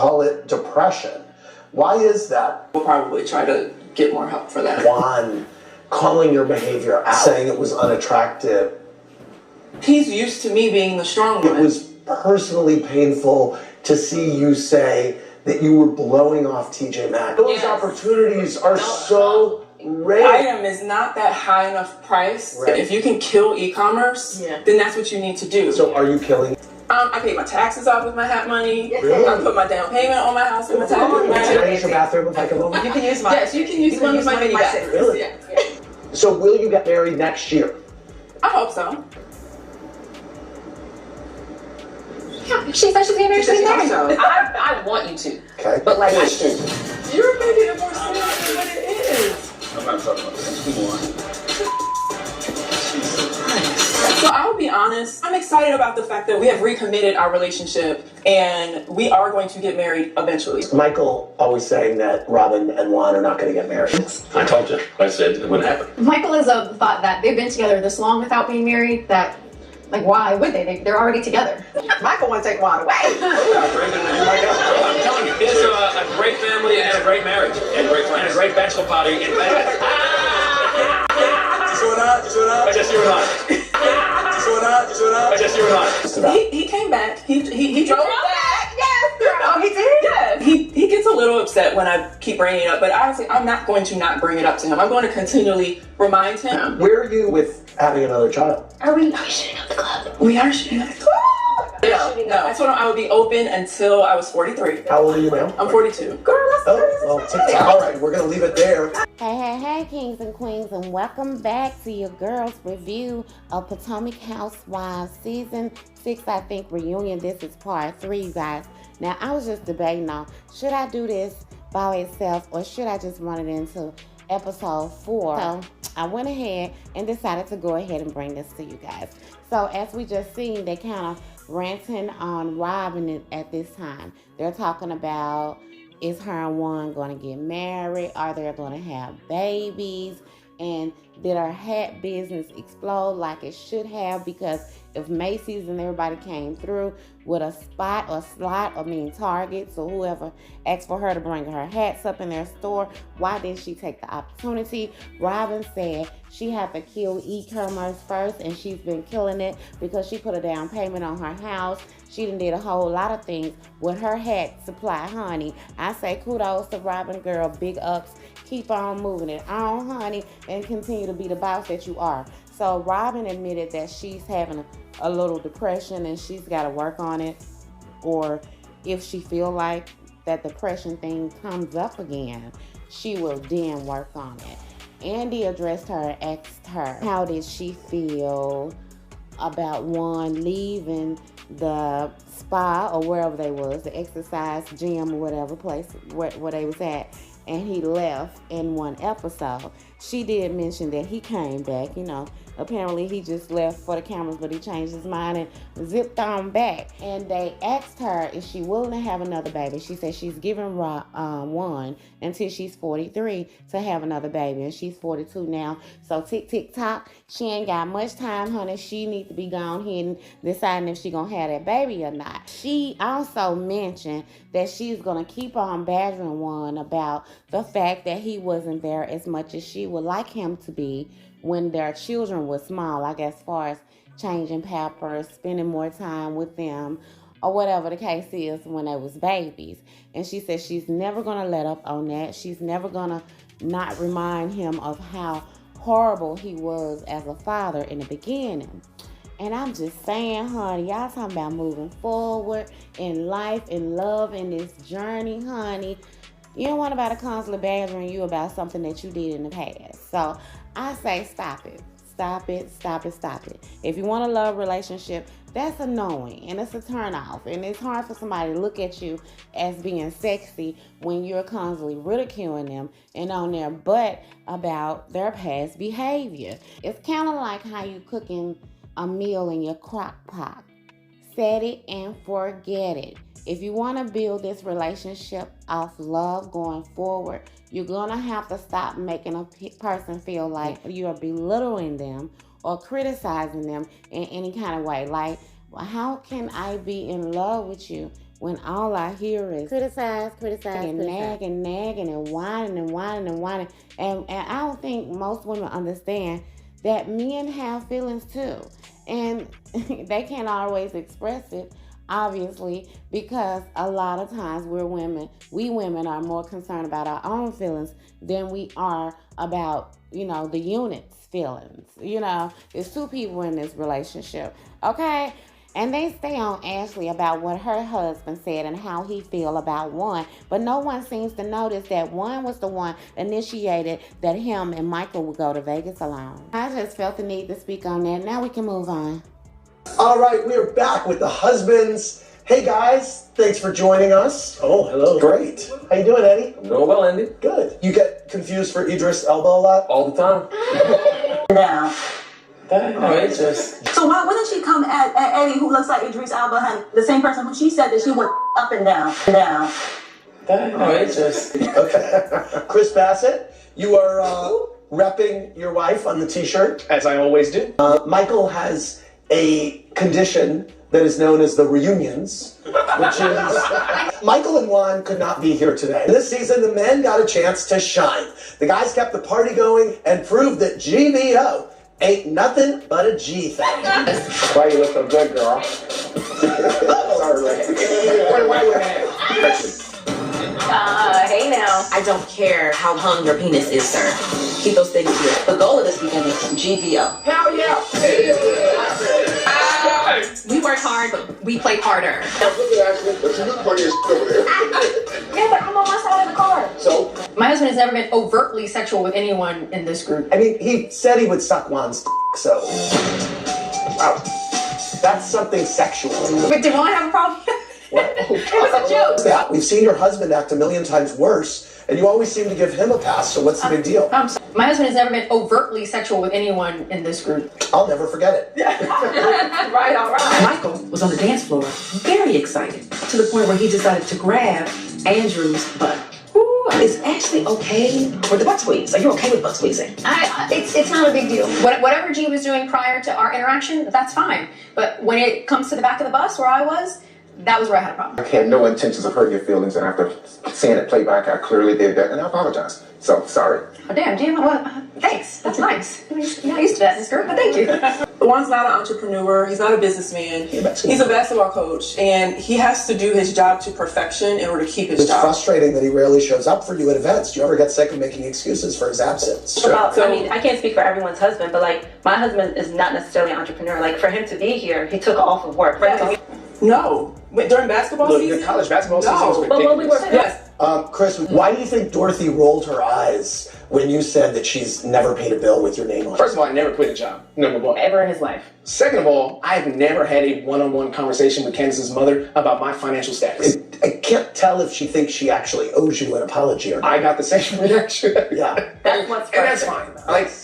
call it depression. Why is that? We'll probably try to get more help for that. Juan calling your behavior out, saying it was unattractive. He's used to me being the strong one. It was personally painful to see you say that you were blowing off TJ Maxx. Those opportunities are so rare. Item is not that high enough price. Right. If you can kill e-commerce, then that's what you need to do. So are you killing? I paid my taxes off with my hat money. Really? I put my down payment on my house with my tax money. Can I use your bathroom if I come over? You can use my. Yes, you can use my mini bathroom. Really? Yeah. So will you get married next year? I hope so. She said she's getting married. I want you to. Okay. But like, I shouldn't. You're making it more serious than what it is. I'm not talking about this. Come on. So I'll be honest, I'm excited about the fact that we have recommitted our relationship and we are going to get married eventually. Michael always saying that Robin and Juan are not going to get married. I told you. I said it wouldn't happen. Michael is of the thought that they've been together this long without being married, that, like, why would they? They're already together. Michael wants to take Juan away. I'm telling you, it's a great family and a great marriage and a great bachelor party. In fact, just you and I. He came back. He drove back. Yes, girl. Oh, he did? Yes. He gets a little upset when I keep bringing it up, but honestly, I'm not going to not bring it up to him. I'm going to continually remind him. Where are you with having another child? Are we shooting up the club? We are shooting up the club. No, I told him I would be open until I was 43. How old are you now? I'm 42. Girl, that's crazy. Oh, TikTok. All right, we're going to leave it there. Hey, kings and queens, and welcome back to your girls' review of Potomac Housewives Season 6, I think, reunion. This is part 3, you guys. Now, I was just debating on, should I do this by itself or should I just run it into episode 4? So, I went ahead and decided to go ahead and bring this to you guys. So, as we just seen, they kind of ranting on Robin at this time. They're talking about, is her and Juan going to get married? Are they going to have babies? And did her hat business explode like it should have? Because if Macy's and everybody came through with a spot or slot, Targets or whoever asked for her to bring her hats up in their store, why didn't she take the opportunity? Robin said she had to kill e-commerce first, and she's been killing it because she put a down payment on her house. She done did a whole lot of things with her hat supply, honey. I say kudos to Robin, girl. Big ups. Keep on moving it on, honey, and continue to be the boss that you are. So Robin admitted that she's having a little depression and she's got to work on it. Or if she feel like that depression thing comes up again, she will then work on it. Andy addressed her and asked her, how did she feel about Juan leaving the spa or wherever they was, the exercise gym or whatever place where they was at, and he left in one episode. She did mention that he came back, apparently he just left for the cameras, but he changed his mind and zipped on back. And they asked her if she willing to have another baby. She said she's giving Juan until she's 43 to have another baby, and she's 42 now. So tick tock, she ain't got much time, honey. She need to be gone here and deciding if she gonna have that baby or not. She also mentioned that she's gonna keep on badgering Juan about the fact that he wasn't there as much as she would like him to be when their children were small, like as far as changing pampers, spending more time with them, or whatever the case is when they was babies. And she said she's never going to let up on that. She's never going to not remind him of how horrible he was as a father in the beginning. And I'm just saying, honey, y'all talking about moving forward in life, in love, in this journey, honey. You don't want nobody constantly badgering you about something that you did in the past. So I say stop it. Stop it. If you want a love relationship, that's annoying and it's a turn off. And it's hard for somebody to look at you as being sexy when you're constantly ridiculing them and on their butt about their past behavior. It's kind of like how you cooking a meal in your crock pot. Set it and forget it. If you want to build this relationship off love going forward, you're going to have to stop making a person feel like you are belittling them or criticizing them in any kind of way. Like, well, how can I be in love with you when all I hear is Criticize, and nagging and whining. And I don't think most women understand that men have feelings too. And they can't always express it, obviously, because a lot of times we women are more concerned about our own feelings than we are about, the unit's feelings. It's two people in this relationship, okay? And they stay on Ashley about what her husband said and how he feel about Juan. But no one seems to notice that Juan was the one initiated that him and Michael would go to Vegas alone. I just felt the need to speak on that. Now we can move on. All right, we're back with the husbands. Hey guys, thanks for joining us. Oh, hello. Great. How you doing, Eddie? I'm doing well, Andy. Good. You get confused for Idris Elba a lot? All the time. Now. It's just... So why wouldn't she come at Eddie, who looks like Idris Elba, honey, the same person who she said that she went up and down? It's just... Okay. Chris Bassett, you are repping your wife on the t-shirt. As I always do. Michael has a condition that is known as the reunions, which is Michael and Juan could not be here today. This season, the men got a chance to shine. The guys kept the party going and proved that GVO ain't nothing but a G thing. Why you look so good, girl? Sorry, Hey now. I don't care how hung your penis is, sir. Keep those things here. The goal of this weekend is GVO. Hell yeah! We work hard, but we play harder. Yeah, but I'm on my side of the car. So, My husband has never been overtly sexual with anyone in this group. I mean, he said he would suck Juan's so. Wow. That's something sexual. But did Juan have a problem? It was a joke. Yeah, we've seen your husband act a million times worse, and you always seem to give him a pass, so what's the big deal? My husband has never been overtly sexual with anyone in this group. I'll never forget it. Right, all right. Michael was on the dance floor, very excited, to the point where he decided to grab Andrew's butt. Is Ashley okay with the butt squeeze? Are you okay with butt squeezing? It's not a big deal. Whatever G was doing prior to our interaction, that's fine. But when it comes to the back of the bus where I was, that was where I had a problem. I had no intentions of hurting your feelings, and after seeing it play back, I clearly did that, and I apologize. So, sorry. Oh, damn, thanks. That's nice. You're not used to that in this group, but thank you. Juan's not an entrepreneur. He's not a businessman. He's a basketball coach, and he has to do his job to perfection in order to keep his It's job. frustrating that he rarely shows up for you at events. Do you ever get sick of making excuses for his absence? I mean, I can't speak for everyone's husband, but my husband is not necessarily an entrepreneur. For him to be here, he took off of work. No. During basketball season? The college basketball season was ridiculous. But when we were... Yes. Chris, why do you think Dorothy rolled her eyes when you said that she's never paid a bill with your name on it? First of all, I never quit a job, number one. Ever in his life. Second of all, I've never had a one-on-one conversation with Candace's mother about my financial status. I can't tell if she thinks she actually owes you an apology or not. I got the same reaction. Yeah. That's what's And that's fine.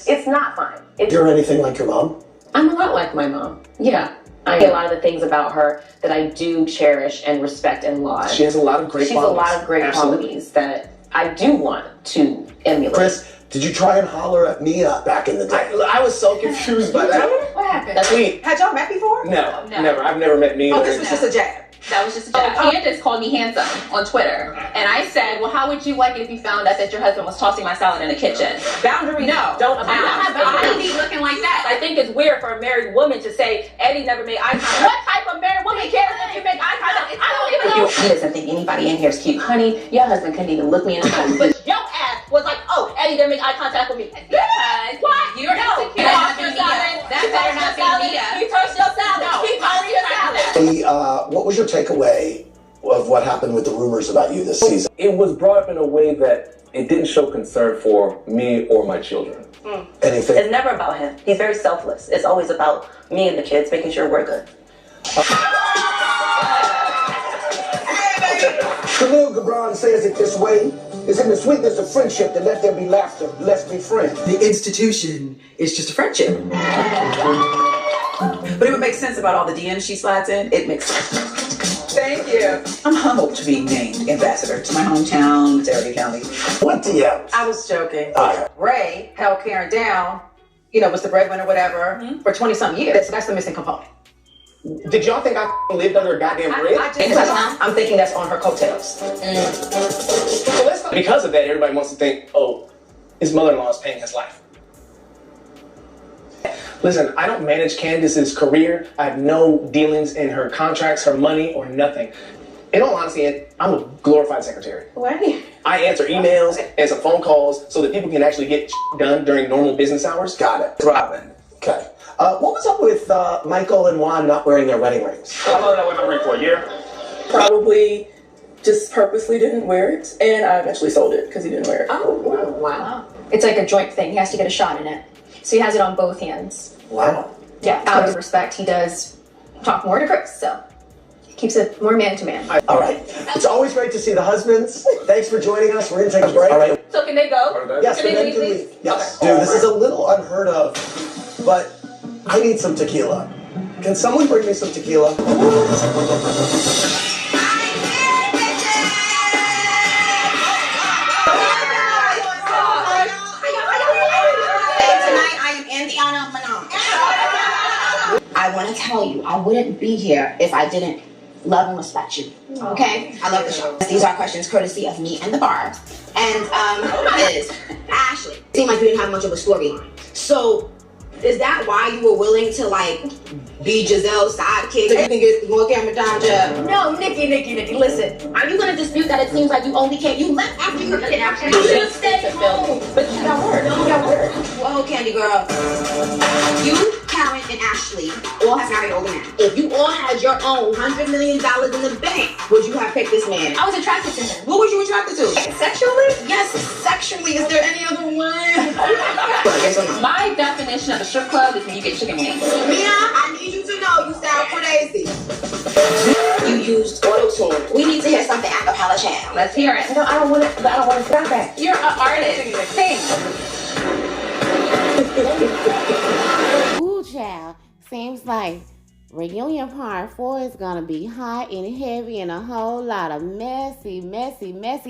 It's not fine. You're anything like your mom? I'm a lot like my mom. Yeah. I get a lot of the things about her that I do cherish and respect and laud. She has a lot of great qualities. She has a lot of great qualities that I do want to emulate. Chris, did you try and holler at Mia back in the day? I was so confused by that. What happened? That's me. Had y'all met before? No, never. I've never met Mia. Oh, this was just a jab. That was just a joke. Candace called me handsome on Twitter. And I said, well, how would you like it if you found out that your husband was tossing my salad in the kitchen? Boundary. No. Don't I'm not abound. be looking like that. I think it's weird for a married woman to say, Eddie never made eye contact. What type of married woman cares if you make eye contact? I don't even know. He doesn't think anybody in here is cute. Honey, your husband couldn't even look me in the face. But your ass was like, oh, Eddie didn't make eye contact with me. Because what? You're insecure. That better not be Mia. He touched your salad. He touched your salad. What was your takeaway of what happened with the rumors about you this season? It was brought up in a way that it didn't show concern for me or my children. Anything? It's never about him. He's very selfless. It's always about me and the kids, making sure we're good. Khalil Gibran says it this way: it's in the sweetness of friendship that let there be laughter, let's be friends. The institution is just a friendship. But it would make sense about all the DMs she slides in. It makes sense. Thank you. I'm humbled to be named ambassador to my hometown, Ontario County. What DM? I was joking. Okay. Ray held Karen down, was the breadwinner, whatever, for 20-something years. That's the missing component. Did y'all think I lived under a goddamn bridge? I'm thinking that's on her coattails. So let's not, because of that, everybody wants to think, oh, his mother-in-law is paying his life. Listen, I don't manage Candace's career. I have no dealings in her contracts, her money, or nothing. In all honesty, I'm a glorified secretary. Why? I answer emails, answer phone calls, so that people can actually get done during normal business hours. Got it. Robin. Okay. What was up with Michael and Juan not wearing their wedding rings? How long did I wear my ring for? A year? Probably just purposely didn't wear it, and I eventually sold it because he didn't wear it. Oh, wow. It's like a joint thing. He has to get a shot in it. So he has it on both hands. Wow. Yeah, out of respect, he does talk more to Chris, so he keeps it more man-to-man. All right. It's always great to see the husbands. Thanks for joining us. We're going to take a break. All right. So can they go? Yes, Can the they men can leave, leave. please? Yes. Okay. Dude, this is a little unheard of, but I need some tequila. Can someone bring me some tequila? I want to tell you, I wouldn't be here if I didn't love and respect you. Okay? I love the show. These are questions courtesy of me and the Barbs. And is Ashley. Seemed like you didn't have much of a storyline. So is that why you were willing to like be Giselle's sidekick? So you can get more camera time to. No, Nikki, listen. Are you gonna dispute that it seems like you only came? You left after you did after you should have stayed home. But you got work. No, you got work. Whoa, Candy girl. You, Karen, and Ashley all have married older men. If you all had your own $100 million in the bank, would you have picked this man? I was attracted to him. What was you attracted to? Sexually? Yes, sexually. Is there any other one? Yes or no? My definition of a strip club is when you get chicken wings. Mia, I need you to know you sound crazy. You used auto-tune. We need to hear something a cappella chant. Let's hear it. No, I don't want to stop that. You're an artist. Sing. Ooh, child. Seems like reunion part 4 is gonna be hot and heavy and a whole lot of messy.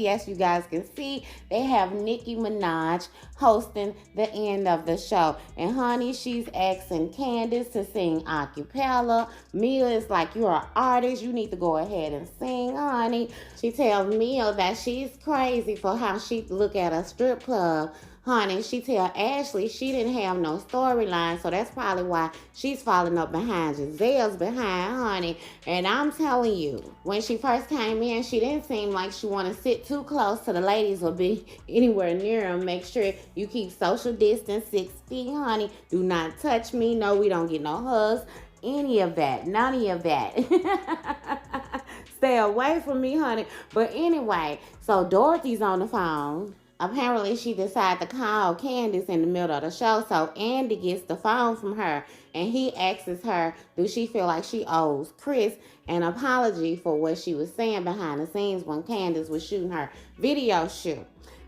As you guys can see, they have Nicki Minaj hosting the end of the show. And honey, she's asking Candace to sing a cappella. Mia is like, you're an artist, you need to go ahead and sing, honey. She tells Mia that she's crazy for how she look at a strip club. Honey, she tell Ashley she didn't have no storyline, so that's probably why she's falling up behind Giselle's behind, honey. And I'm telling you, when she first came in, she didn't seem like she want to sit too close to the ladies or be anywhere near them. Make sure you keep social distance 6 feet, honey. Do not touch me. No, we don't get no hugs. Any of that. None of that. Stay away from me, honey. But anyway, so Dorothy's on the phone. Apparently, she decided to call Candace in the middle of the show, so Andy gets the phone from her, and he asks her, do she feel like she owes Chris an apology for what she was saying behind the scenes when Candace was shooting her video shoot?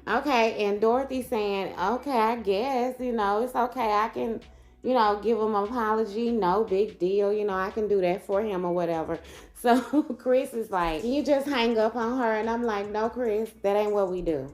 Okay, and Dorothy saying, okay, I guess, it's okay, I can, give him an apology, no big deal, I can do that for him or whatever. So Chris is like, can you just hang up on her? And I'm like, no, Chris, that ain't what we do.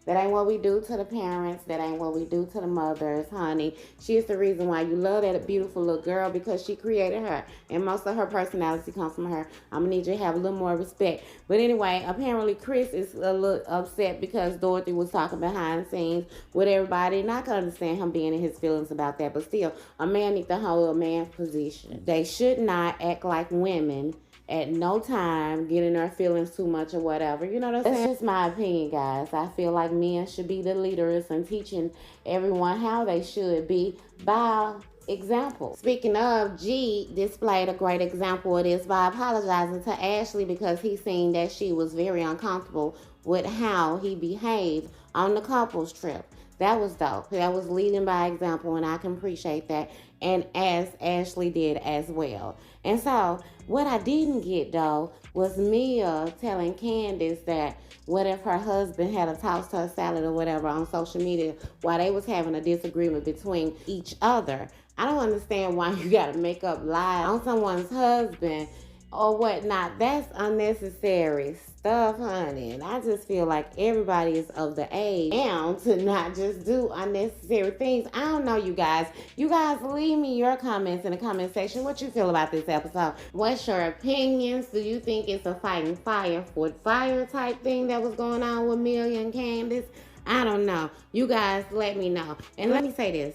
That ain't what we do to the parents. That ain't what we do to the mothers, honey. She is the reason why you love that beautiful little girl, because she created her. And most of her personality comes from her. I'm going to need you to have a little more respect. But anyway, apparently Chris is a little upset because Dorothy was talking behind the scenes with everybody. And I can understand him being in his feelings about that. But still, a man needs to hold a man's position. They should not act like women at no time, getting their feelings too much or whatever. You know what I'm saying? That's just my opinion, guys. I feel like men should be the leaders and teaching everyone how they should be by example. Speaking of, G displayed a great example of this by apologizing to Ashley because he seen that she was very uncomfortable with how he behaved on the couples trip. That was dope. That was leading by example, and I can appreciate that. And as Ashley did as well. And so, what I didn't get, though, was Mia telling Candace that what if her husband had tossed her salad or whatever on social media while they was having a disagreement between each other. I don't understand why you got to make up lies on someone's husband or whatnot. That's unnecessary stuff, honey. And I just feel like everybody is of the age now to not just do unnecessary things. I don't know, you guys. You guys leave me your comments in the comment section. What you feel about this episode? What's your opinions? Do you think it's a fighting fire for fire type thing that was going on with Amelia and Candace? I don't know. You guys let me know. And let me say this.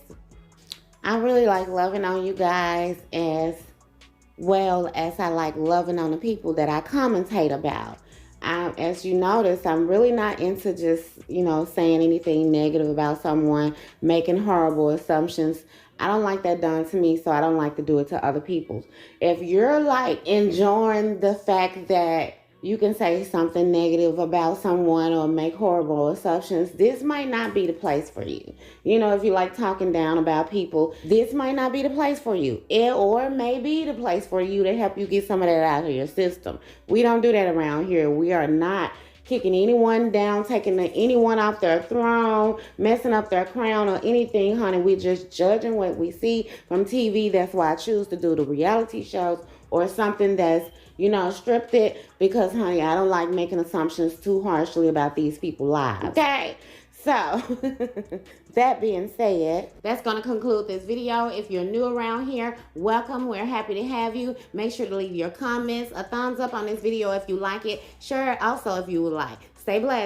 I really like loving on you guys as well as I like loving on the people that I commentate about. As you notice, I'm really not into just, saying anything negative about someone, making horrible assumptions. I don't like that done to me, so I don't like to do it to other people. If you're like enjoying the fact that you can say something negative about someone or make horrible assumptions, this might not be the place for you. If you like talking down about people, this might not be the place for you. Or may be the place for you to help you get some of that out of your system. We don't do that around here. We are not kicking anyone down, taking anyone off their throne, messing up their crown or anything, honey. We're just judging what we see from TV. That's why I choose to do the reality shows or something that's, scripted, because, honey, I don't like making assumptions too harshly about these people's lives. Okay? So, that being said, that's going to conclude this video. If you're new around here, welcome. We're happy to have you. Make sure to leave your comments, a thumbs up on this video if you like it. Share it also if you would like. Stay blessed.